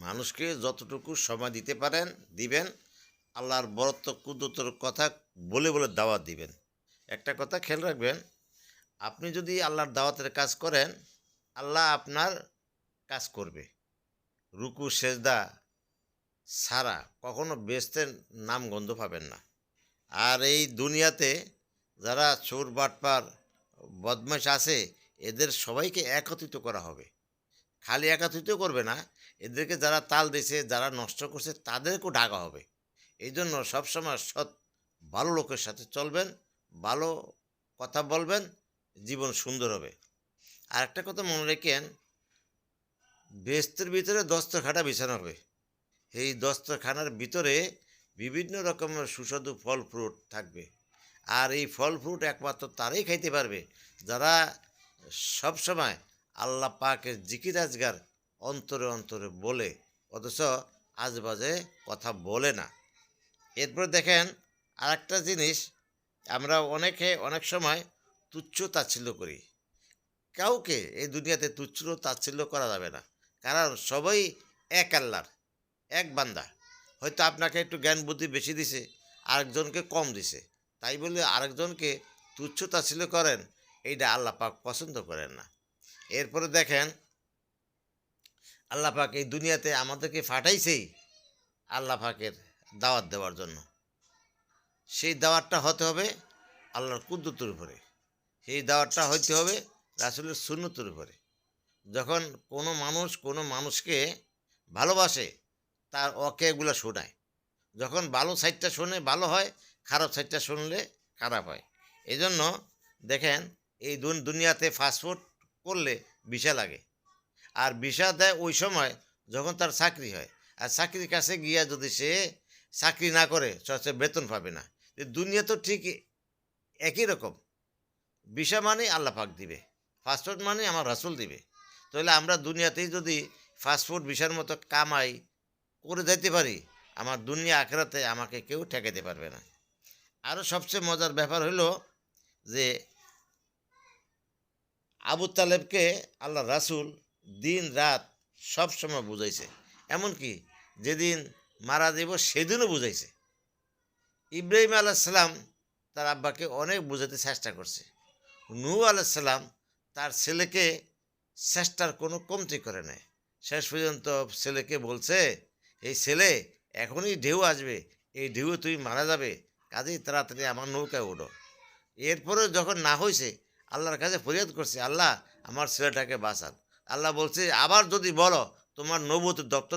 মানুষকে যতটুকু সময় দিতে পারেন দিবেন, আল্লাহর বরত্ব কুদরতের কথা বলে বলে দাওয়াত দিবেন। একটা কথা খেয়াল রাখবেন, আপনি যদি আল্লাহর দাওয়াতের কাজ করেন, আল্লাহ আপনার কাজ করবে। রুকু সেজদা ছাড়া কখনো বেহেশতের নাম গন্ধ পাবেন না। আর এই দুনিয়াতে যারা চোর বাটপার বদমাশ আছে, এদের সবাইকে একত্রিত করা হবে। খালি একত্রিত করবে না, এদেরকে যারা তাল দিয়েছে, যারা নষ্ট করছে, তাদেরকেও ডাকা হবে। এই জন্য সবসময় সৎ ভালো লোকের সাথে চলবেন, ভালো কথা বলবেন, জীবন সুন্দর হবে। আর একটা কথা মনে রাখেন, বেহেশতের ভিতরে দস্তরখানা বিছানো হবে। এই দস্তরখানার ভিতরে বিভিন্ন রকমের সুস্বাদু ফল ফ্রুট থাকবে। আর এই ফল ফ্রুট একমাত্র তারাই খাইতে পারবে যারা সবসময় আল্লাহ পাকের জিকির আজগার অন্তরে অন্তরে বলে, অথচ আজবাজে কথা বলে না। এরপর দেখেন আরেকটা জিনিস, আমরা অনেকে অনেক সময় তুচ্ছ তাচ্ছিল্য করি। কাউকে এই দুনিয়াতে তুচ্ছ তাচ্ছিল্য করা যাবে না, কারণ সবাই এক আল্লাহর, এক বান্দা। হয়তো আপনাকে একটু জ্ঞান বুদ্ধি বেশি দিছে, আরেকজনকে কম দিছে, তাই বলে আরেকজনকে তুচ্ছ তাচ্ছিল্য করেন, এইটা আল্লাহ পাক পছন্দ করেন না। এরপরে দেখেন, আল্লাহ পাক এই দুনিয়াতে আমাদেরকে পাঠাইছেই আল্লাহ পাকের দাওয়াত দেওয়ার জন্য। সেই দাওয়াতটা হতে হবে আল্লাহর কুদরতের উপরে, সেই দাওয়াতটা হইতে হবে রাসূলের সুন্নতের উপরে। যখন কোনো মানুষ কোনো মানুষকে ভালোবাসে, তার ওকে এগুলো শোনায়। যখন ভালো সাইডটা শোনে ভালো হয়, খারাপ সাইডটা শুনলে খারাপ হয়। এই জন্য দেখেন, এই দুনিয়াতে ফাস্টফুড করলে ভিসা লাগে। আর ভিসা দেয় ওই সময় যখন তার চাকরি হয়। আর চাকরির কাছে গিয়া যদি সে চাকরি না করে, সে বেতন পাবে না। দুনিয়া তো ঠিক একই রকম। ভিসা মানে আল্লাহ পাক দিবে, ফাস্টফুড মানে আমার রাসূল দিবে। তাহলে আমরা দুনিয়াতেই যদি ফাস্টফুড ভিসার মতো কামাই করে যেতে পারি, আমার দুনিয়া আখেরাতে আমাকে কেউ ঠেকাতে পারবে না। আরও সবচেয়ে মজার ব্যাপার হলো যে আবু তালেবকে আল্লাহ রাসূল দিন রাত সব সময় বুঝাইছে, এমনকি যেদিন মারা যাব সেদিনও বুঝাইছে। ইব্রাহিম আলাইসাল্লাম তার আব্বাকে অনেক বোঝাতে চেষ্টা করছে। নূহ আলাইসাল্লাম তার ছেলেকে চেষ্টার কোনো কমতি করে নাই। শেষ পর্যন্ত ছেলেকে বলছে, এই ছেলে, এখনই ঢেউ আসবে, এই ঢেউ তুই মারা যাবে, কাজেই তাড়াতাড়ি আমার নৌকায় ওঠো। এরপরেও যখন না হয়েছে, আল্লাহর কাছে ফরিয়াদ করছে, আল্লাহ আমার ছেলেটাকে বাঁচান। আল্লাহ বলছে, আবার যদি বলো তোমার নবুয়তের দপ্তর